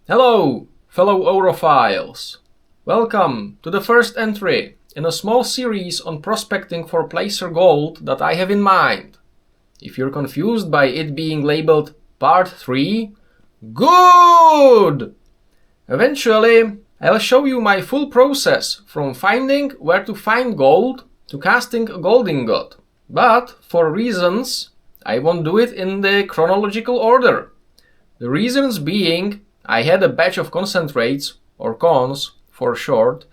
Hello, fellow Aurophiles! Welcome to the first entry in a small series on prospecting for placer gold that I have in mind. If you're confused by it being labeled Part 3, good! Eventually, I'll show you my full process from finding where to find gold to casting a gold ingot. But, for reasons, I won't do it in the chronological order. The reasons being, I had a batch of concentrates, or cons for short,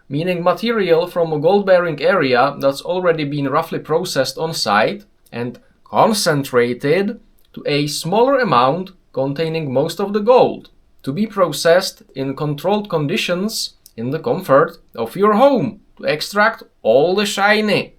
meaning material from a gold-bearing area that's already been roughly processed on site and concentrated to a smaller amount containing most of the gold, to be processed in controlled conditions in the comfort of your home to extract all the shiny.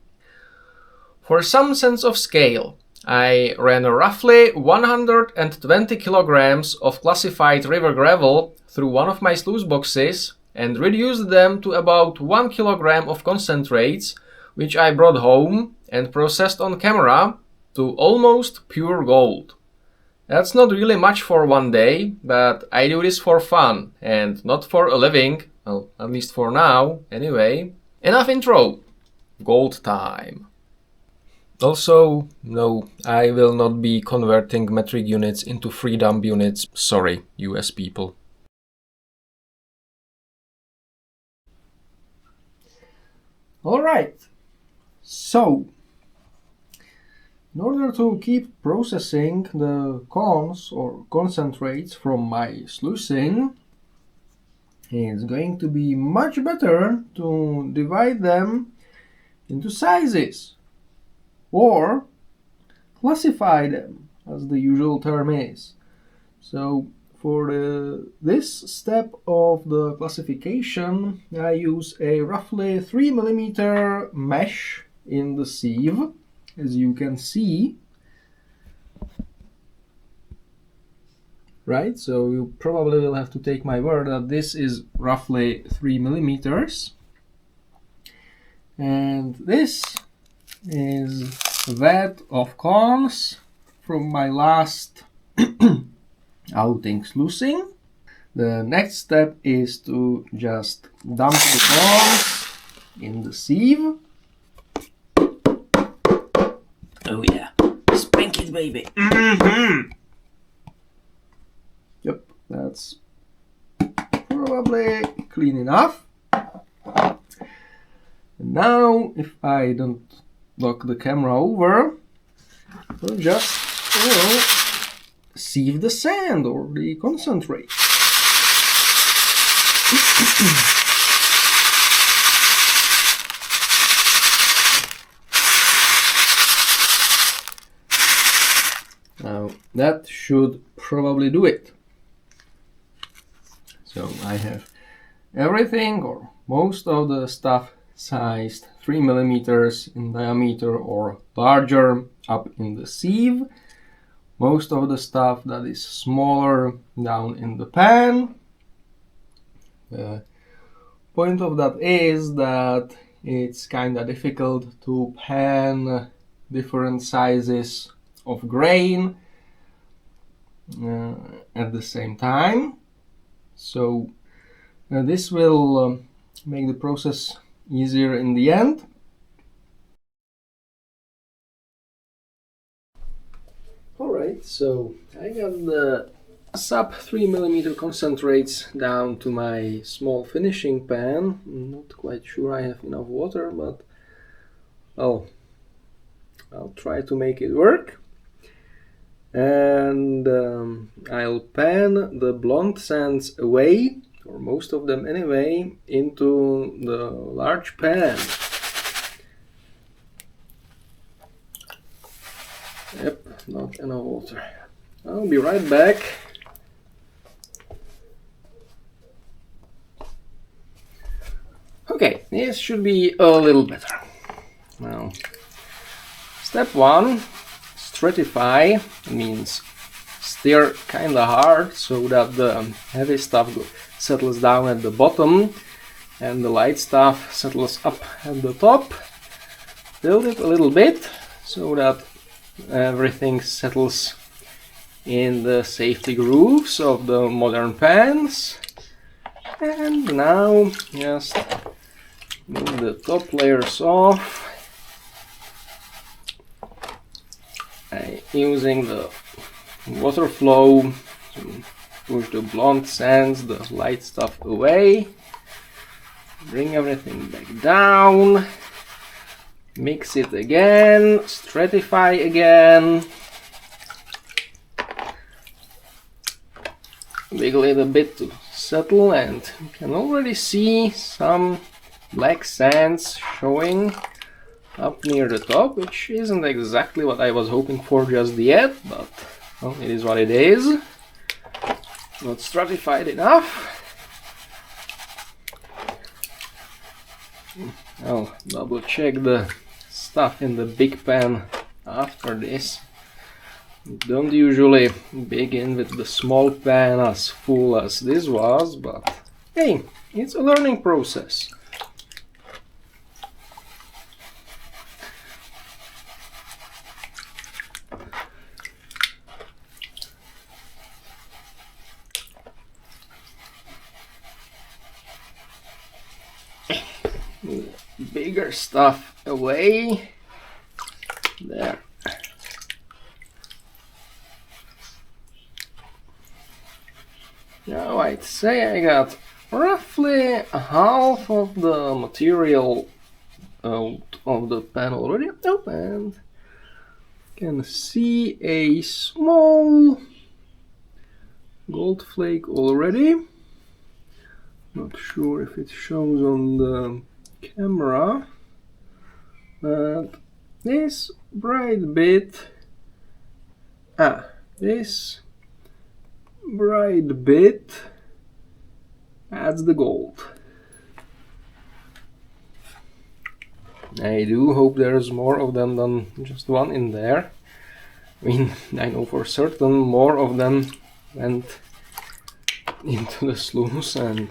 For some sense of scale, I ran roughly 120 kilograms of classified river gravel through one of my sluice boxes and reduced them to about 1 kilogram of concentrates, which I brought home and processed on camera to almost pure gold. That's not really much for one day, but I do this for fun and not for a living, well, at least for now, anyway. Enough intro. Gold time. Also, no, I will not be converting metric units into freedom units. Sorry, US people. Alright, so in order to keep processing the cons or concentrates from my sluicing, it's going to be much better to divide them into sizes, or classify them, as the usual term is. So for this step of the classification, I use a roughly 3 mm mesh in the sieve, as you can see. Right, so you probably will have to take my word that this is roughly 3 millimeters. And this is a vat of cons from my last outing sluicing. The next step is to just dump the cons in the sieve. Oh yeah, spank it, baby. Mm-hmm. Yep, that's probably clean enough. And now, if I don't knock the camera over, we'll just, sieve the sand or the concentrate. Now, that should probably do it. So I have everything or most of the stuff sized 3 millimeters in diameter or larger up in the sieve. Most of the stuff that is smaller down in the pan. The point of that is that it's kind of difficult to pan different sizes of grain at the same time. So this will make the process easier in the end. Alright, so I got the sub 3 mm concentrates down to my small finishing pan. I'm not quite sure I have enough water, but well, I'll try to make it work. And I'll pan the blonde sands away, or most of them anyway, into the large pan. Yep, not enough water. I'll be right back. Okay, this should be a little better. Now, step 1, stratify, means stir kinda hard so that the heavy stuff settles down at the bottom and the light stuff settles up at the top. Build it a little bit so that everything settles in the safety grooves of the modern pans. And now just move the top layers off using the water flow to push the blonde sands, the light stuff away. Bring everything back down. Mix it again, stratify again. Wiggle it a bit to settle, and you can already see some black sands showing up near the top, which isn't exactly what I was hoping for just yet, but well, it is what it is. Not stratified enough. I'll double check the stuff in the big pan after this. Don't usually begin with the small pan as full as this was, but hey, it's a learning process. Bigger stuff away. There. Now I'd say I got roughly half of the material out of the pan already. Oh, and you can see a small gold flake already. Not sure if it shows on the camera, but this bright bit, this bright bit adds the gold. I do hope there's more of them than just one in there. I mean, I know for certain more of them went into the sluice and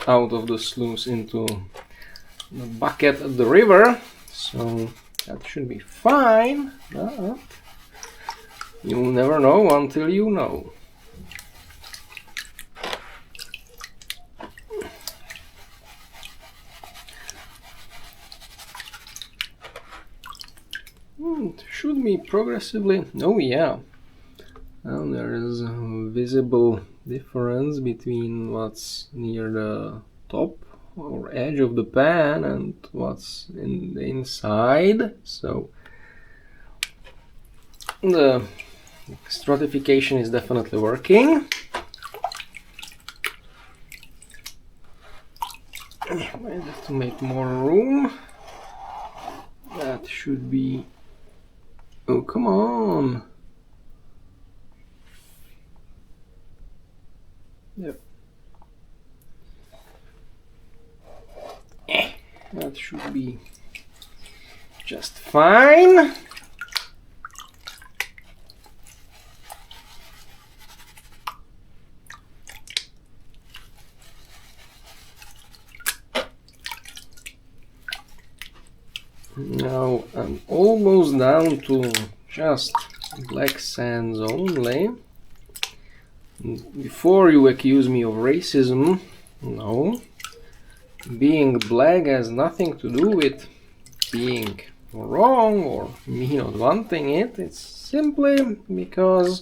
out of the sluice into the bucket at the river, so that should be fine, but you never know until you know. It should be progressively, oh yeah, now there is a visible difference between what's near the top or edge of the pan and what's in the inside, so the stratification is definitely working. I have to make more room. That should be, oh come on. Yep. That should be just fine. Now I'm almost down to just black sands only. Before you accuse me of racism, no. Being black has nothing to do with being wrong or me not wanting it. It's simply because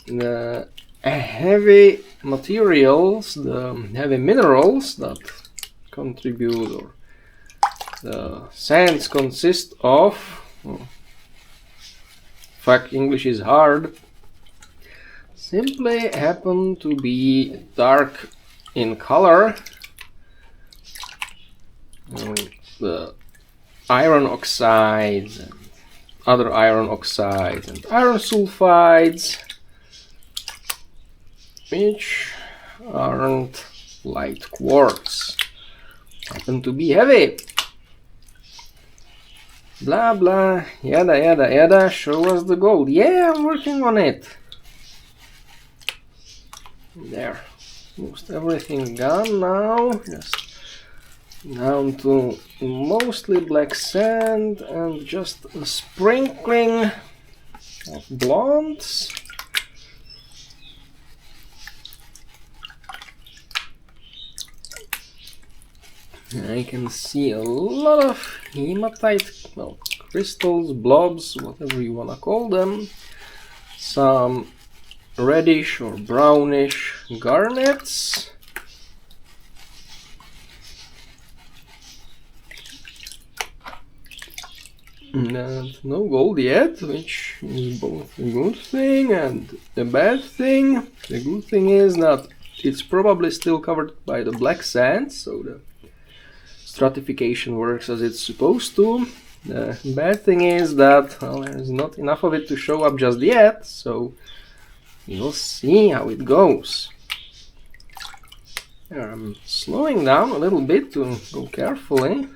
the heavy materials, the heavy minerals that contribute, or the sands consist of, fuck, English is hard, simply happen to be dark in color. The iron oxides and other iron oxides and iron sulfides, which aren't light quartz, happen to be heavy. Blah blah, yada yada yada, show us the gold. Yeah, I'm working on it. There, most everything gone now, just down to mostly black sand and just a sprinkling of blondes. I can see a lot of hematite, well, crystals, blobs, whatever you want to call them. Some reddish or brownish garnets. And no gold yet, which is both a good thing and a bad thing. The good thing is that it's probably still covered by the black sand, so the stratification works as it's supposed to. The bad thing is that, well, there's not enough of it to show up just yet, so we'll see how it goes. I'm slowing down a little bit to go carefully.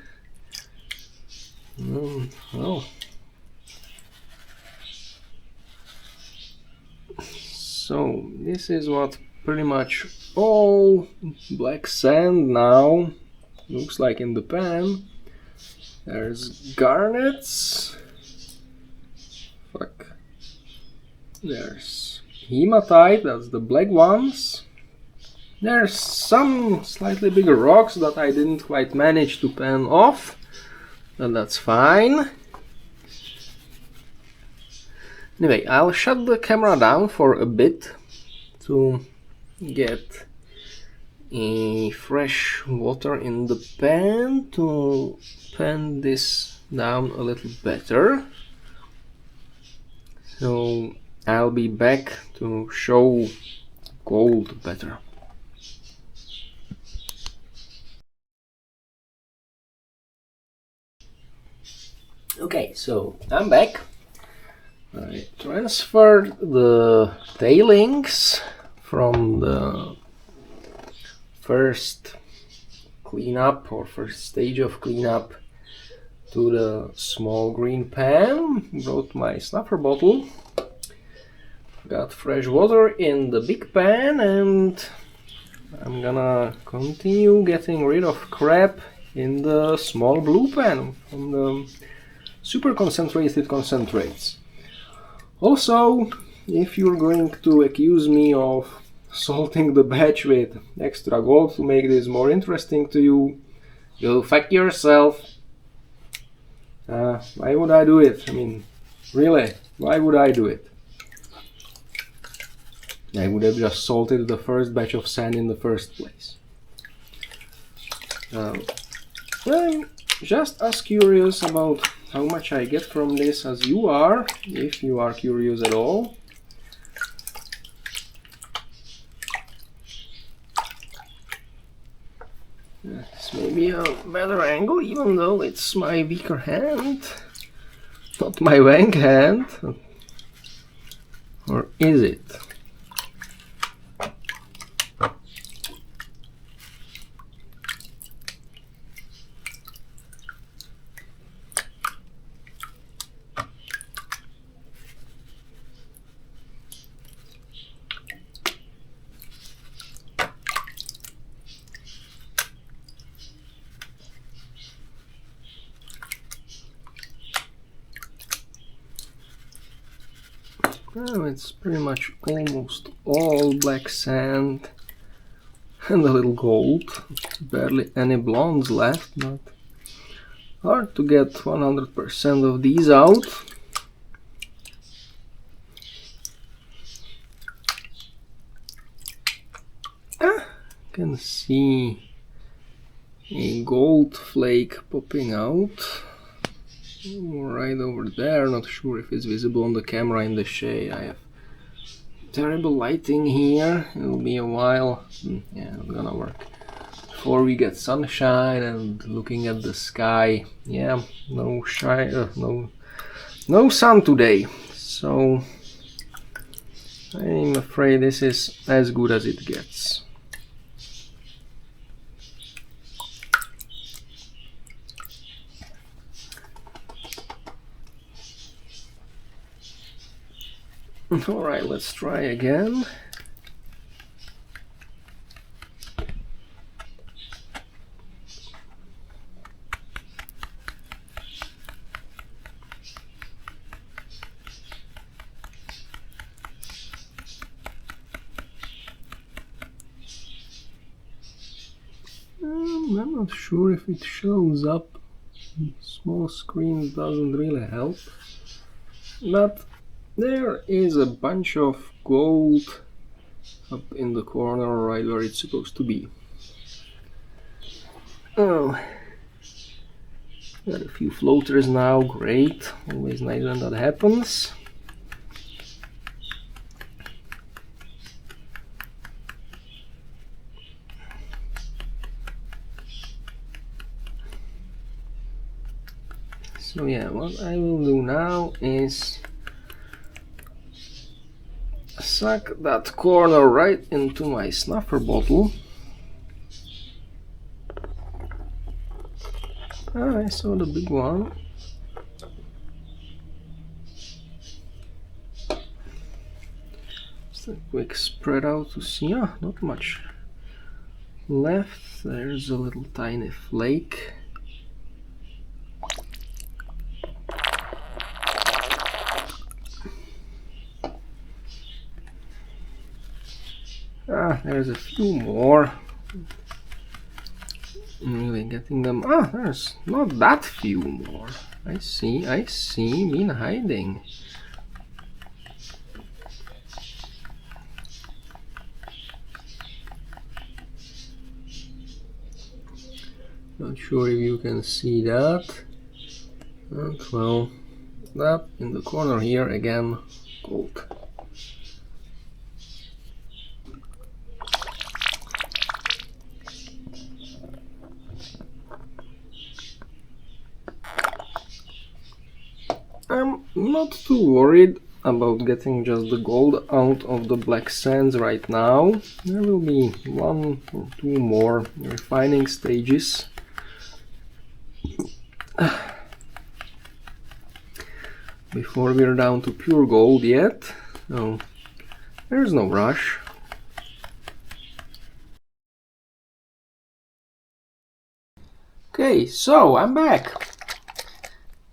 Well. So this is what pretty much all black sand now looks like in the pan. There's garnets. There's hematite, that's the black ones. There's some slightly bigger rocks that I didn't quite manage to pan off, but that's fine. Anyway, I'll shut the camera down for a bit to get fresh water in the pan to pan this down a little better. So I'll be back to show gold better. Okay, so I'm back. I transferred the tailings from the first cleanup or first stage of cleanup to the small green pan. Brought my snuffer bottle, got fresh water in the big pan, and I'm gonna continue getting rid of crap in the small blue pan from the super concentrated concentrates. Also, if you're going to accuse me of salting the batch with extra gold to make this more interesting to you, go fuck yourself. Why would I do it? I mean, really, why would I do it? I would have just salted the first batch of sand in the first place. I'm just as curious about how much I get from this as you are, if you are curious at all. This may be a better angle, even though it's my weaker hand, not my wank hand. Or is it? Well, it's pretty much almost all black sand and a little gold. Barely any blondes left, but hard to get 100% of these out. Can see a gold flake popping out right over there. Not sure if it's visible on the camera in the shade. I have terrible lighting here. It'll be a while. Yeah, it's gonna work before we get sunshine and looking at the sky. Yeah, no sun today, so I'm afraid this is as good as it gets. Alright, let's try again. I'm not sure if it shows up. Small screen doesn't really help. But there is a bunch of gold up in the corner right where it's supposed to be. Oh, got a few floaters now, great. Always nice when that happens. So yeah, what I will do now is suck that corner right into my snuffer bottle. Ah, I saw the big one. Just a quick spread out to see. Ah, not much left. There's a little tiny flake. Ah, there's a few more. I'm really getting them. Ah, there's not that few more. I see, been hiding. Not sure if you can see that. And well, that in the corner here again, gold. I'm not too worried about getting just the gold out of the black sands right now. There will be 1 or 2 more refining stages. Before we're down to pure gold yet. So there's no rush. Okay, so I'm back.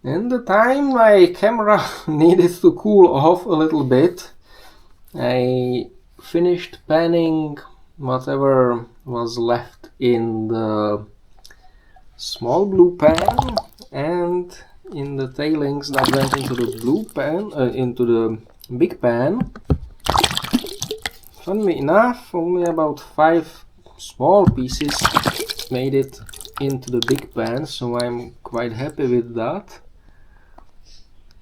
In the time my camera needed to cool off a little bit, I finished panning whatever was left in the small blue pan and in the tailings that went into the blue pan, into the big pan. Funnily enough, only about 5 small pieces made it into the big pan, so I'm quite happy with that.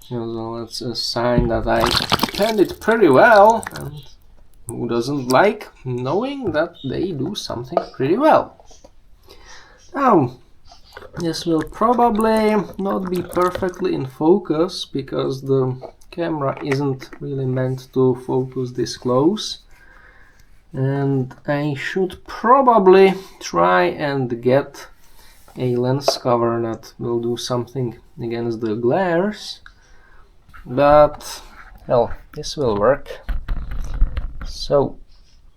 So that's a sign that I panned it pretty well, and who doesn't like knowing that they do something pretty well. Now, this will probably not be perfectly in focus because the camera isn't really meant to focus this close, and I should probably try and get a lens cover that will do something against the glares. But, well, this will work. So,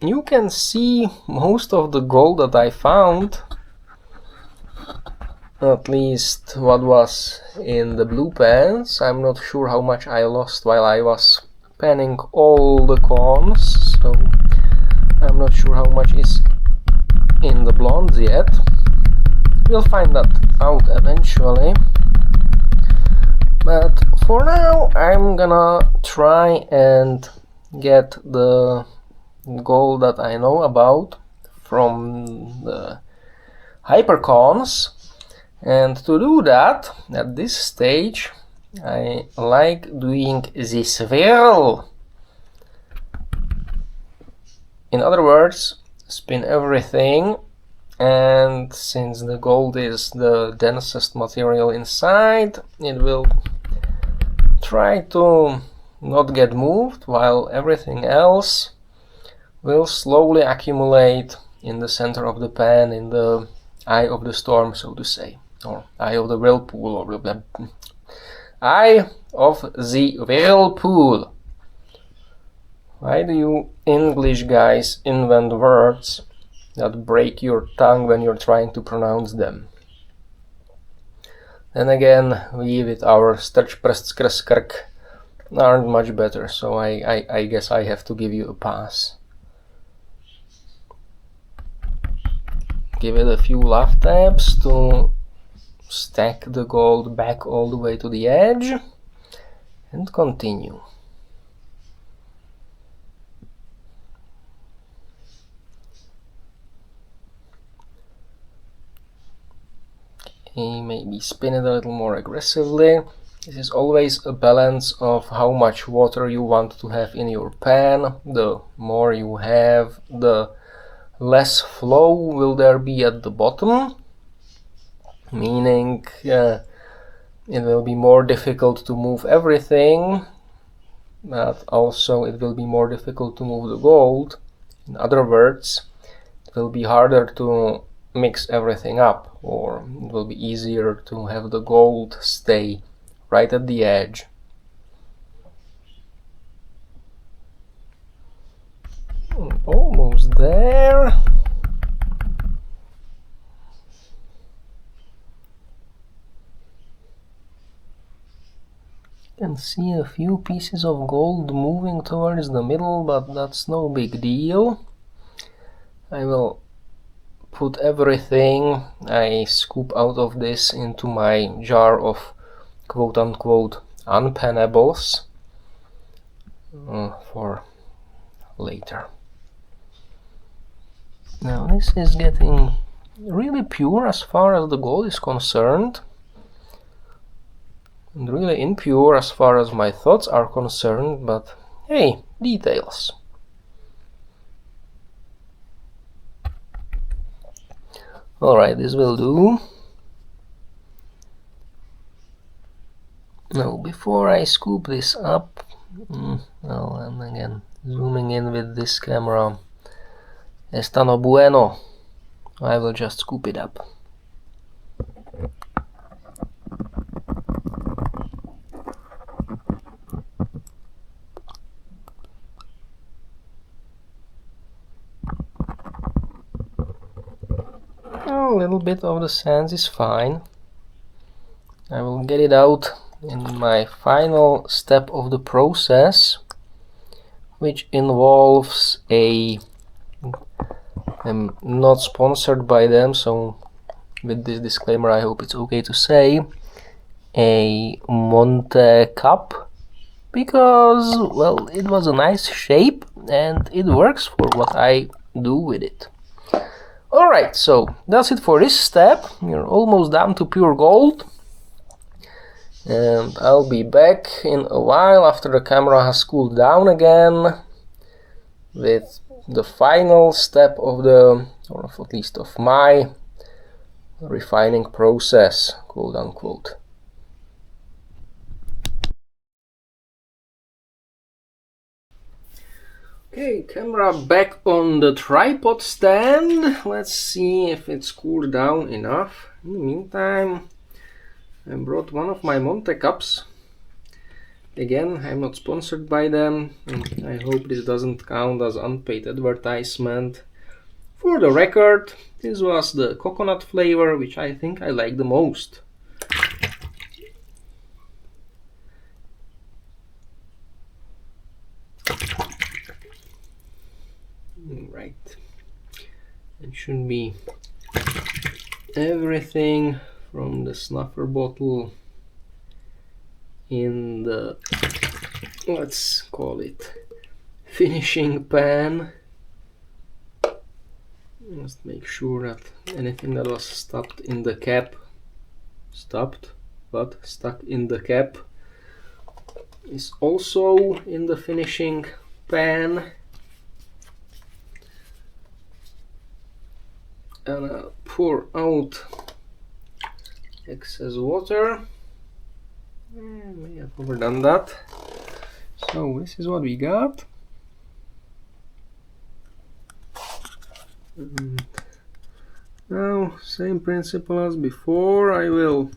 you can see most of the gold that I found, at least what was in the blue pans. I'm not sure how much I lost while I was panning all the corns, so I'm not sure how much is in the blondes yet. We'll find that out eventually. But for now, I'm gonna try and get the gold that I know about from the hypercons. And to do that, at this stage, I like doing this whirl. In other words, spin everything, and since the gold is the densest material inside, it will try to not get moved, while everything else will slowly accumulate in the center of the pan, in the eye of the storm, so to say, or eye of the whirlpool, or the eye of the whirlpool. Why do you English guys invent words that break your tongue when you're trying to pronounce them? Then again, we with our strčprskrskrk aren't much better, so I guess I have to give you a pass. give it a few love taps to stack the gold back all the way to the edge, and continue. Okay, maybe spin it a little more aggressively. This is always a balance of how much water you want to have in your pan. The more you have, the less flow will there be at the bottom, meaning it will be more difficult to move everything, but also it will be more difficult to move the gold. In other words, it will be harder to mix everything up, or it will be easier to have the gold stay right at the edge. Almost there. You can see a few pieces of gold moving towards the middle, but that's no big deal. I will put everything I scoop out of this into my jar of quote-unquote unpannables for later. Now this is getting really pure as far as the gold is concerned, and really impure as far as my thoughts are concerned, but hey, details. Alright, this will do. Now, before I scoop this up, I'm again zooming in with this camera. Está no bueno. I will just scoop it up. A little bit of the sands is fine. I will get it out in my final step of the process, which involves I'm not sponsored by them, so with this disclaimer I hope it's okay to say, a Monte cup, because, well, it was a nice shape and it works for what I do with it. Alright, so that's it for this step. We're almost down to pure gold. And I'll be back in a while after the camera has cooled down again with the final step of the, or at least of my refining process, quote unquote. Okay, camera back on the tripod stand. Let's see if it's cooled down enough. In the meantime, I brought one of my Monte cups. Again, I'm not sponsored by them, and I hope this doesn't count as unpaid advertisement. For the record, this was the coconut flavor, which I think I like the most. Right, it should be everything from the snuffer bottle in the, let's call it, finishing pan. Just make sure that anything that was stuck in the cap, stuck in the cap, is also in the finishing pan. And I'll pour out excess water. May have overdone that. So this is what we got. And now, same principle as before. I will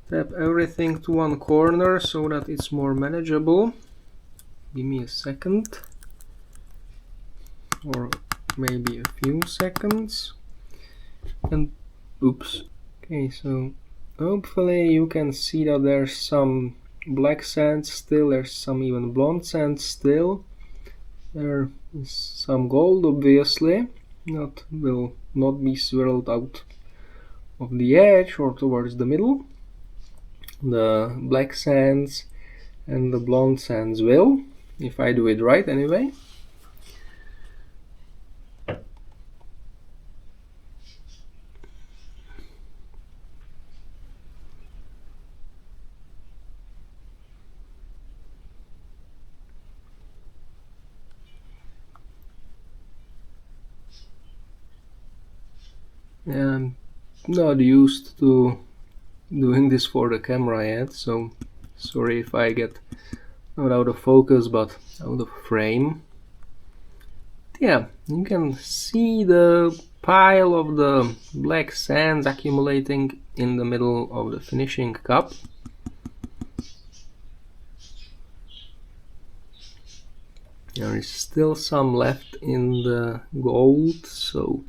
tap everything to one corner so that it's more manageable. Give me a second, or maybe a few seconds, and oops. Okay, so hopefully you can see that there's some black sand still, there's some even blonde sand still, there is some gold obviously, will not be swirled out of the edge or towards the middle. The black sands and the blonde sands will, if I do it right anyway. I'm not used to doing this for the camera yet, so sorry if I get not out of focus but out of frame. Yeah, you can see the pile of the black sands accumulating in the middle of the finishing cup. There is still some left in the gold, so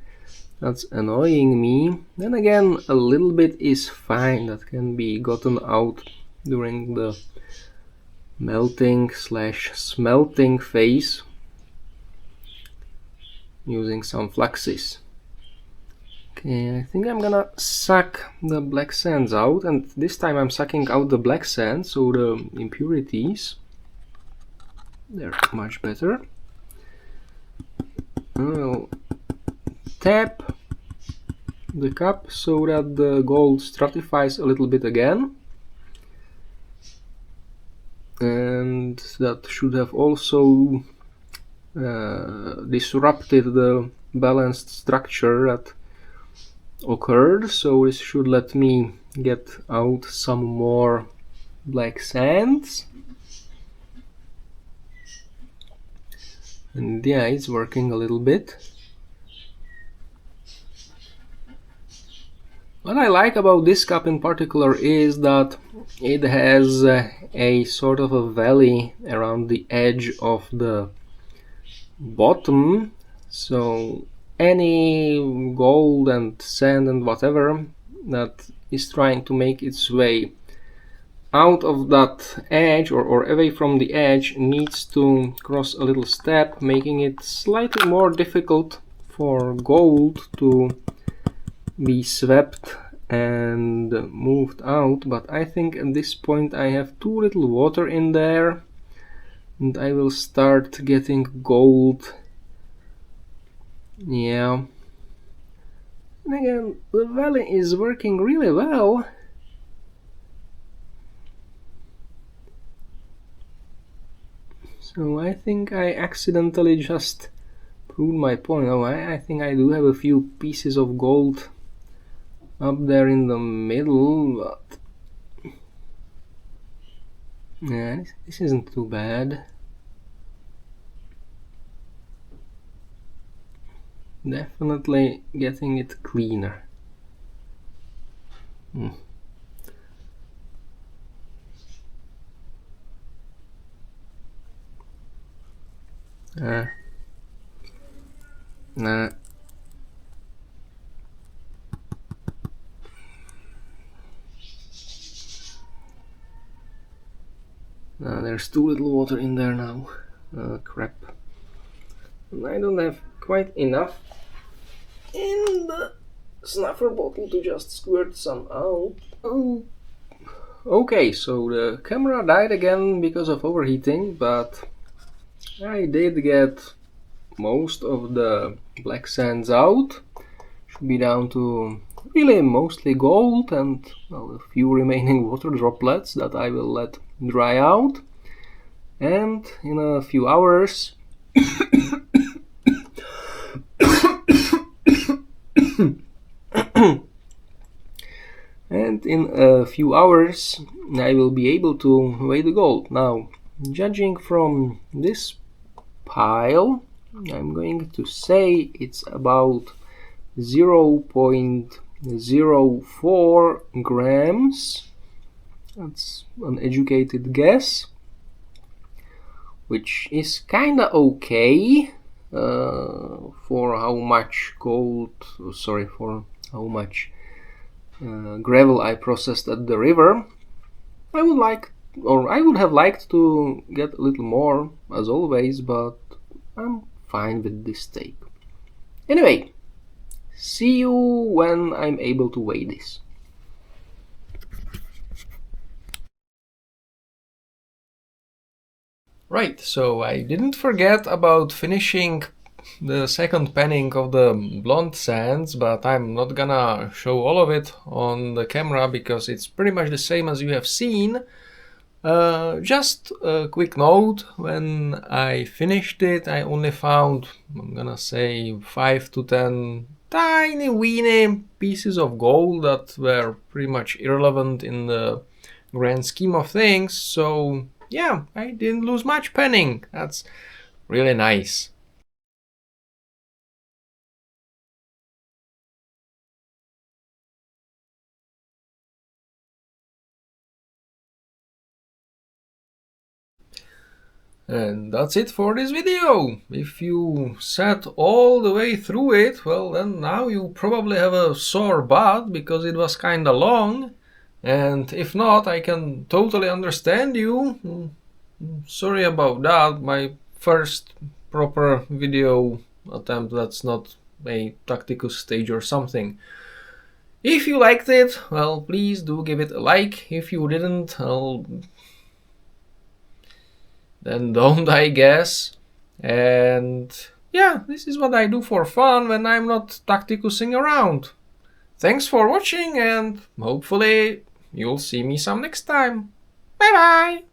that's annoying me. Then again, a little bit is fine, that can be gotten out during the melting / smelting phase using some fluxes. Okay, I think I'm gonna suck the black sands out, and this time I'm sucking out the black sands, so the impurities, they're much better. I'll tap the cup so that the gold stratifies a little bit again, and that should have also disrupted the balanced structure that occurred, so this should let me get out some more black sands. And yeah, it's working a little bit. What I like about this cup in particular is that it has a sort of a valley around the edge of the bottom, so any gold and sand and whatever that is trying to make its way out of that edge or away from the edge needs to cross a little step, making it slightly more difficult for gold to be swept and moved out. But I think at this point I have too little water in there, and I will start getting gold. Yeah. And again, the valley is working really well. So I think I accidentally just proved my point. Oh, I think I do have a few pieces of gold up there in the middle, but yeah, this isn't too bad. Definitely getting it cleaner. Nah. Nah, there's too little water in there now. Crap. And I don't have quite enough in the snuffer bottle to just squirt some out. Oh. Okay, so the camera died again because of overheating, but I did get most of the black sands out. Should be down to really mostly gold and a few remaining water droplets that I will let dry out. And in a few hours I will be able to weigh the gold. Now, judging from this pile, I'm going to say it's about 0.04 grams. That's an educated guess, which is kinda okay for how much gravel I processed at the river. I would have liked to get a little more, as always, but I'm fine with this take. Anyway, see you when I'm able to weigh this. Right, so I didn't forget about finishing the second panning of the blonde sands, but I'm not gonna show all of it on the camera because it's pretty much the same as you have seen. Just a quick note, when I finished it I only found, I'm gonna say, 5 to 10 tiny weeny pieces of gold that were pretty much irrelevant in the grand scheme of things, so yeah, I didn't lose much penning. That's really nice. And that's it for this video. If you sat all the way through it, well then now you probably have a sore butt because it was kinda long. And if not, I can totally understand you. Sorry about that. My first proper video attempt that's not a tactical stage or something. If you liked it, well, please do give it a like. If you didn't, well, then don't, I guess. And yeah, this is what I do for fun when I'm not tacticusing around. Thanks for watching, and hopefully you'll see me some next time. Bye bye!